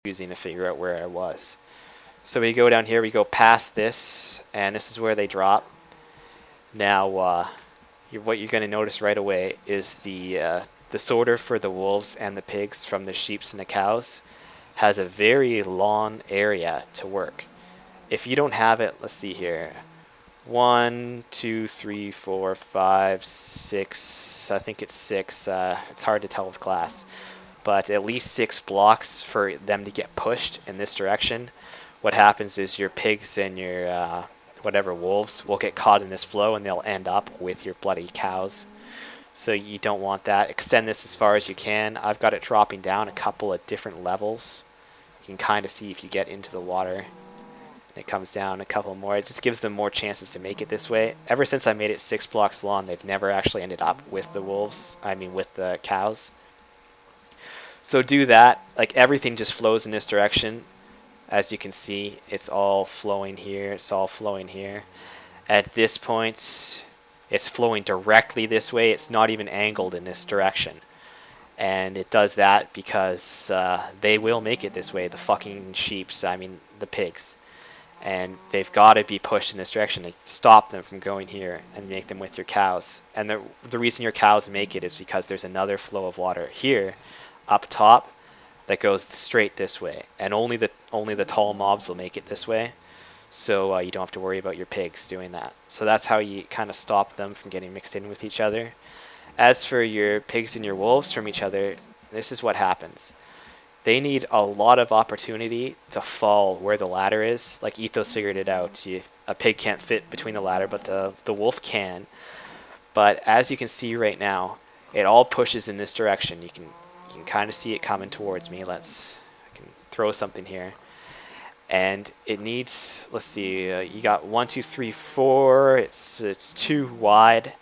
using to figure out where I was. So we go down here, we go past this, and this is where they drop. Now, what you're going to notice right away is the sorter for the wolves and the pigs from the sheeps and the cows has a very long area to work. If you don't have it, let's see here. 1, 2, 3, 4, 5, 6. I think it's 6. It's hard to tell with glass, but at least 6 blocks for them to get pushed in this direction. What happens is your pigs and your whatever wolves will get caught in this flow, and they'll end up with your bloody cows. So you don't want that. Extend this as far as you can. I've got it dropping down a couple of different levels. You can kind of see if you get into the water. It comes down a couple more. It just gives them more chances to make it this way. Ever since I made it 6 blocks long, they've never actually ended up with the wolves. I mean, with the cows. So do that. Like, everything just flows in this direction. As you can see, it's all flowing here. It's all flowing here. At this point, it's flowing directly this way. It's not even angled in this direction. And it does that because they will make it this way. The fucking sheeps, I mean, the pigs. And they've got to be pushed in this direction to stop them from going here and make them with your cows. And the reason your cows make it is because there's another flow of water here up top that goes straight this way, and only the tall mobs will make it this way. So you don't have to worry about your pigs doing that. So that's how you kind of stop them from getting mixed in with each other. As for your pigs and your wolves from each other, this is what happens. They need a lot of opportunity to fall where the ladder is. Like Ethos figured it out. A pig can't fit between the ladder, but the wolf can. But as you can see right now, it all pushes in this direction. You can kind of see it coming towards me. I can throw something here. And it needs, let's see, you got 1, 2, 3, 4. It's too wide.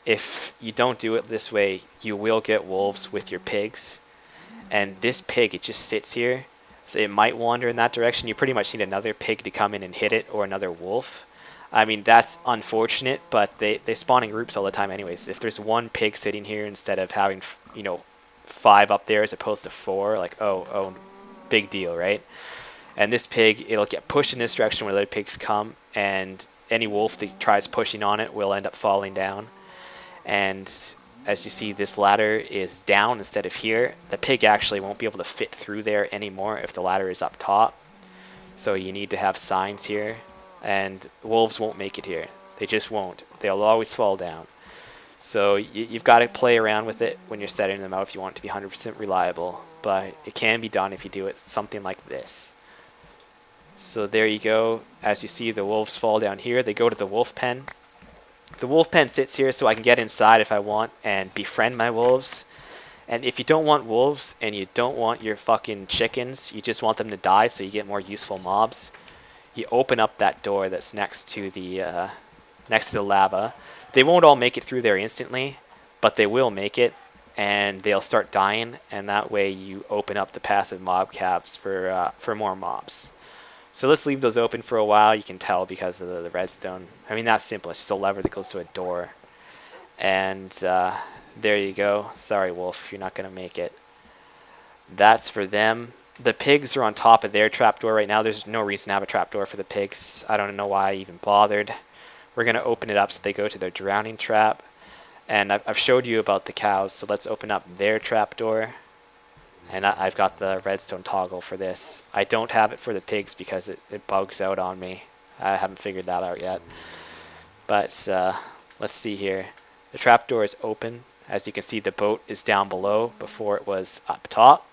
If you don't do it this way, you will get wolves with your pigs. And this pig, it just sits here, so it might wander in that direction. You pretty much need another pig to come in and hit it, or another wolf. I mean, that's unfortunate, but they spawn in groups all the time anyways. If there's one pig sitting here instead of having, 5 up there as opposed to 4, like, oh, big deal, right? And this pig, it'll get pushed in this direction where the other pigs come, and any wolf that tries pushing on it will end up falling down. And as you see, this ladder is down instead of here. The pig actually won't be able to fit through there anymore if the ladder is up top. So you need to have signs here. And wolves won't make it here. They just won't. They'll always fall down. So you've got to play around with it when you're setting them out if you want it to be 100% reliable. But it can be done if you do it something like this. So there you go. As you see, the wolves fall down here. They go to the wolf pen. The wolf pen sits here so I can get inside if I want and befriend my wolves. And if you don't want wolves and you don't want your fucking chickens, you just want them to die so you get more useful mobs, you open up that door that's next to the lava. They won't all make it through there instantly, but they will make it, and they'll start dying, and that way you open up the passive mob caps for more mobs. So let's leave those open for a while. You can tell because of the redstone. I mean, that's simple. It's just a lever that goes to a door. And there you go. Sorry, wolf, you're not going to make it. That's for them. The pigs are on top of their trapdoor right now. There's no reason to have a trapdoor for the pigs. I don't know why I even bothered. We're going to open it up so they go to their drowning trap. And I've showed you about the cows, so let's open up their trapdoor. And I've got the redstone toggle for this. I don't have it for the pigs because it bugs out on me. I haven't figured that out yet. But let's see here. The trapdoor is open. As you can see, the boat is down below before it was up top.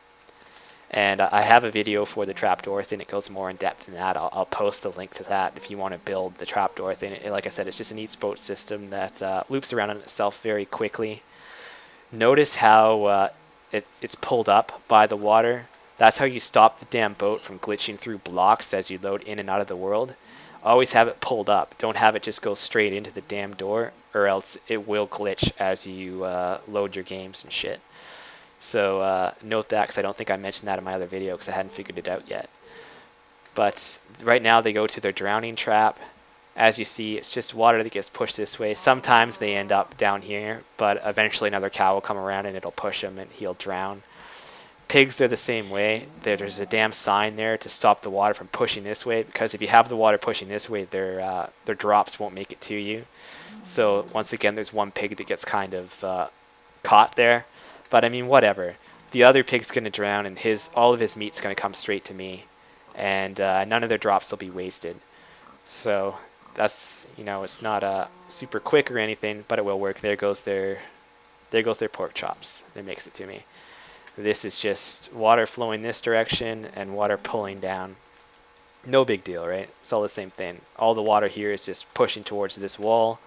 And I have a video for the trapdoor thing. It goes more in depth than that. I'll post a link to that if you want to build the trapdoor thing. Like I said, it's just a neat boat system that loops around on itself very quickly. Notice how it's pulled up by the water. That's how you stop the damn boat from glitching through blocks as you load in and out of the world. Always have it pulled up. Don't have it just go straight into the damn door, or else it will glitch as you load your games and shit. So note that, because I don't think I mentioned that in my other video because I hadn't figured it out yet. But right now they go to their drowning trap. As you see, it's just water that gets pushed this way. Sometimes they end up down here, but eventually another cow will come around and it'll push him and he'll drown. Pigs are the same way. There's a damn sign there to stop the water from pushing this way, because if you have the water pushing this way, their drops won't make it to you. So once again, there's one pig that gets kind of caught there. But I mean, whatever. The other pig's going to drown, and all of his meat's going to come straight to me. And none of their drops will be wasted. So that's, it's not super quick or anything, but it will work. There goes their pork chops. That makes it to me. This is just water flowing this direction and water pulling down. No big deal, right? It's all the same thing. All the water here is just pushing towards this wall.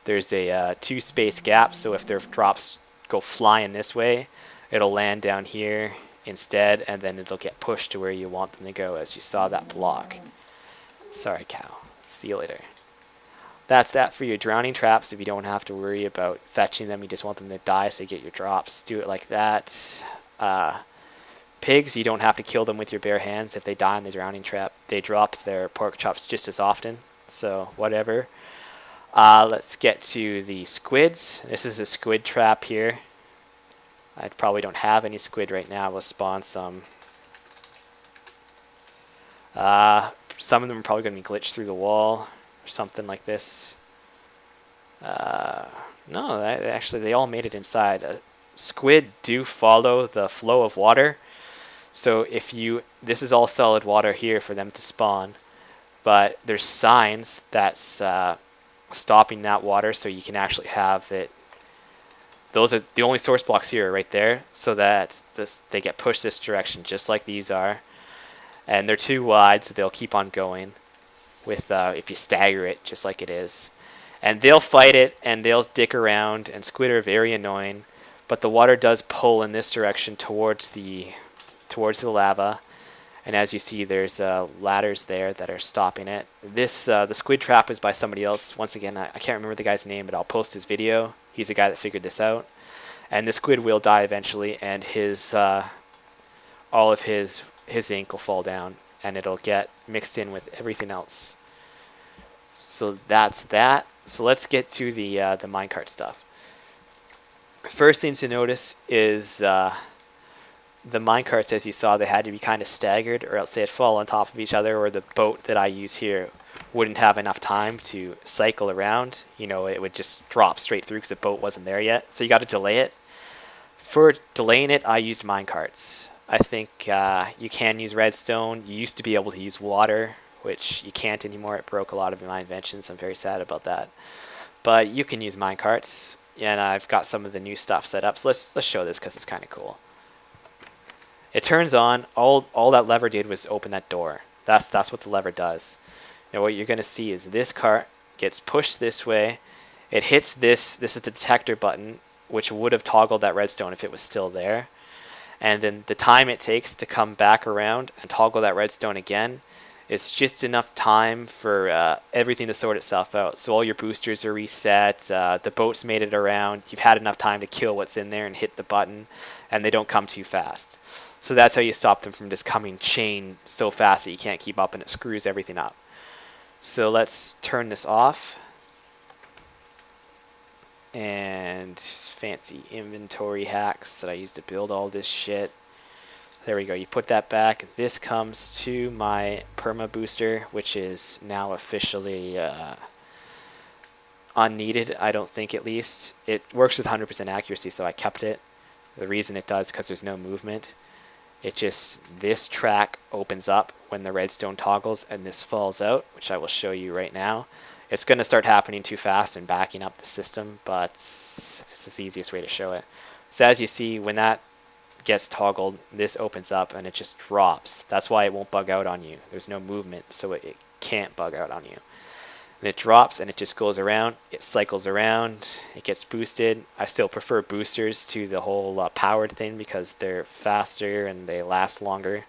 There's a 2-space gap, so if their drops go flying this way, it'll land down here instead, and then it'll get pushed to where you want them to go, as you saw that block. Sorry, cow. See you later. That's that for your drowning traps. If you don't have to worry about fetching them, you just want them to die so you get your drops. Do it like that. Pigs, you don't have to kill them with your bare hands. If they die in the drowning trap, they drop their pork chops just as often. So whatever. Let's get to the squids. This is a squid trap here. I probably don't have any squid right now. We'll spawn some. Some of them are probably going to be glitched through the wall or something like this. No, actually they all made it inside. Squid do follow the flow of water. So this is all solid water here for them to spawn, but there's signs that's stopping that water, so you can actually have it. Those are the only source blocks here, right there, so that they get pushed this direction, just like these are. And they're too wide, so they'll keep on going with if you stagger it just like it is. And they'll fight it, and they'll dick around, and squid are very annoying. But the water does pull in this direction towards the lava. And as you see, there's ladders there that are stopping it. The squid trap is by somebody else. Once again, I can't remember the guy's name, but I'll post his video. He's the guy that figured this out. And the squid will die eventually, and all of his ink will fall down, and it'll get mixed in with everything else. So that's that. So let's get to the minecart stuff. First thing to notice is the minecarts, as you saw, they had to be kind of staggered, or else they'd fall on top of each other, or the boat that I use here wouldn't have enough time to cycle around. It would just drop straight through because the boat wasn't there yet. So you got to delay it. For delaying it, I used minecarts. I think you can use redstone. You used to be able to use water, which you can't anymore. It broke a lot of my inventions. I'm very sad about that. But you can use minecarts, and I've got some of the new stuff set up. So let's show this because it's kind of cool. It turns on. All that lever did was open that door. That's what the lever does. Now what you're going to see is this cart gets pushed this way. It hits this. This is the detector button, which would have toggled that redstone if it was still there. And then the time it takes to come back around and toggle that redstone again, it's just enough time for everything to sort itself out. So all your boosters are reset, the boat's made it around, you've had enough time to kill what's in there and hit the button, and they don't come too fast. So that's how you stop them from just coming chain so fast that you can't keep up, and it screws everything up. So let's turn this off. And fancy inventory hacks that I use to build all this shit. There we go. You put that back. This comes to my perma booster, which is now officially unneeded, I don't think, at least. It works with 100% accuracy, so I kept it. The reason it does because there's no movement. This track opens up when the redstone toggles, and this falls out, which I will show you right now. It's going to start happening too fast and backing up the system, but this is the easiest way to show it. So as you see, when that gets toggled, this opens up and it just drops. That's why it won't bug out on you. There's no movement, so it can't bug out on you. And it drops and it just goes around. It cycles around. It gets boosted. I still prefer boosters to the whole powered thing because they're faster and they last longer.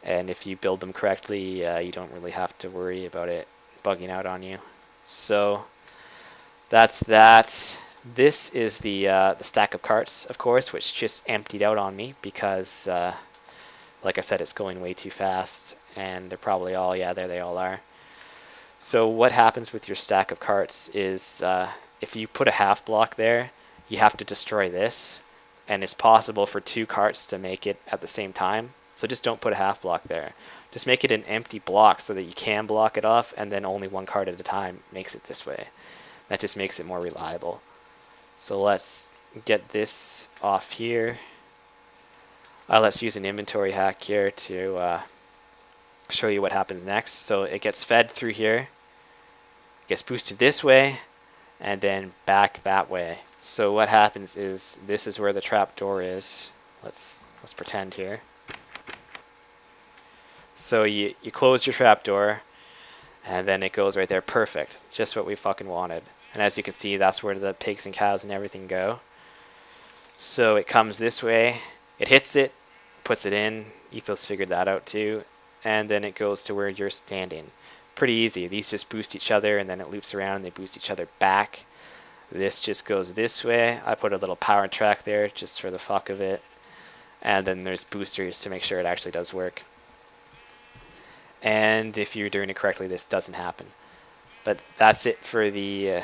And if you build them correctly, you don't really have to worry about it bugging out on you. So that's that. This is the stack of carts, of course, which just emptied out on me because, like I said, it's going way too fast, and they're probably all, yeah, there they all are. So what happens with your stack of carts is if you put a half block there, you have to destroy this, and it's possible for 2 carts to make it at the same time. So just don't put a half block there. Just make it an empty block so that you can block it off, and then only 1 cart at a time makes it this way. That just makes it more reliable. So let's get this off here. Let's use an inventory hack here to show you what happens next. So it gets fed through here, gets boosted this way, and then back that way. So what happens is this is where the trap door is. Let's pretend here. So you close your trap door, and then it goes right there. Perfect. Just what we fucking wanted. And as you can see, that's where the pigs and cows and everything go. So it comes this way, it hits it, puts it in. Ethos figured that out too. And then it goes to where you're standing. Pretty easy. These just boost each other, and then it loops around and they boost each other back. This just goes this way. I put a little power track there just for the fuck of it. And then there's boosters to make sure it actually does work. And if you're doing it correctly, this doesn't happen. But that's it for the...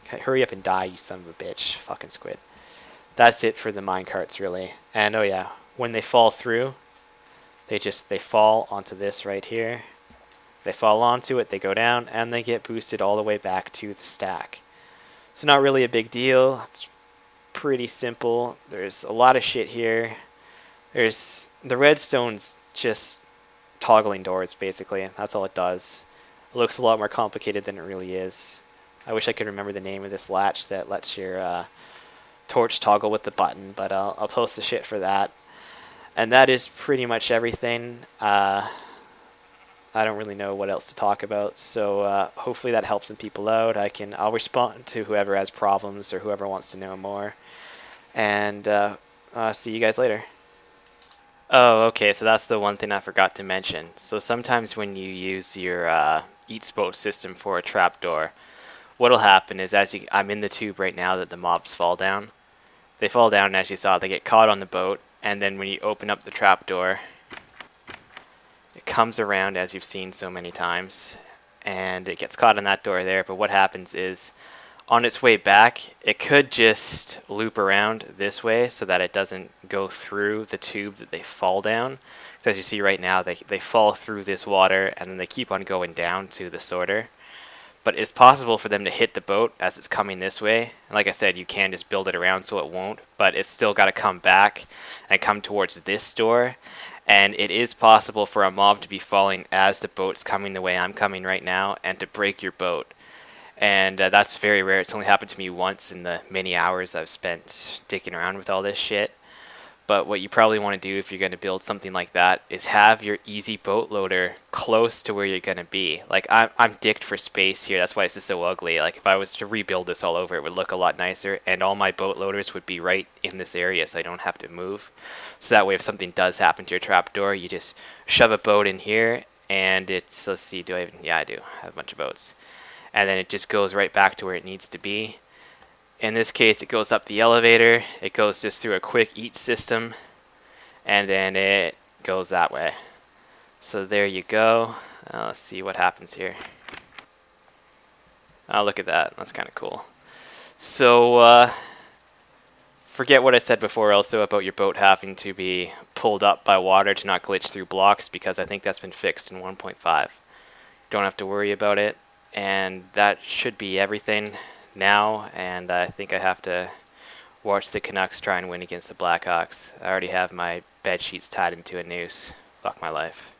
hurry up and die, you son of a bitch. Fucking squid. That's it for the minecarts, really. And oh yeah, when they fall through, they fall onto this right here. They fall onto it, they go down, and they get boosted all the way back to the stack. So not really a big deal. It's pretty simple. There's a lot of shit here. There's the redstone's just toggling doors, basically. That's all it does. It looks a lot more complicated than it really is. I wish I could remember the name of this latch that lets your torch toggle with the button, but I'll post the shit for that. And that is pretty much everything. I don't really know what else to talk about, so hopefully that helps some people out. I'll respond to whoever has problems or whoever wants to know more. And see you guys later. Oh, okay, so that's the one thing I forgot to mention. So sometimes when you use your Eats Boat system for a trapdoor, what'll happen is I'm in the tube right now that the mobs fall down. They fall down, and as you saw, they get caught on the boat, and then when you open up the trapdoor, it comes around as you've seen so many times, and it gets caught on that door there. But what happens is, on its way back, it could just loop around this way so that it doesn't go through the tube that they fall down. So as you see right now, they fall through this water, and then they keep on going down to the sorter. But it's possible for them to hit the boat as it's coming this way. And like I said, you can just build it around so it won't, but it's still got to come back and come towards this door. And it is possible for a mob to be falling as the boat's coming the way I'm coming right now and to break your boat. And that's very rare. It's only happened to me once in the many hours I've spent dicking around with all this shit. But what you probably want to do if you're going to build something like that is have your easy boat loader close to where you're going to be. Like, I'm dicked for space here. That's why this is so ugly. Like, if I was to rebuild this all over, it would look a lot nicer. And all my boat loaders would be right in this area, so I don't have to move. So that way, if something does happen to your trapdoor, you just shove a boat in here. And it's, let's see, do I even, yeah, I do. I have a bunch of boats. And then it just goes right back to where it needs to be. In this case, it goes up the elevator, it goes just through a quick eat system, and then it goes that way. So there you go. Let's see what happens here. Oh, look at that. That's kind of cool. So, forget what I said before also about your boat having to be pulled up by water to not glitch through blocks, because I think that's been fixed in 1.5. Don't have to worry about it, and that should be everything now, and I think I have to watch the Canucks try and win against the Blackhawks. I already have my bed sheets tied into a noose. Fuck my life.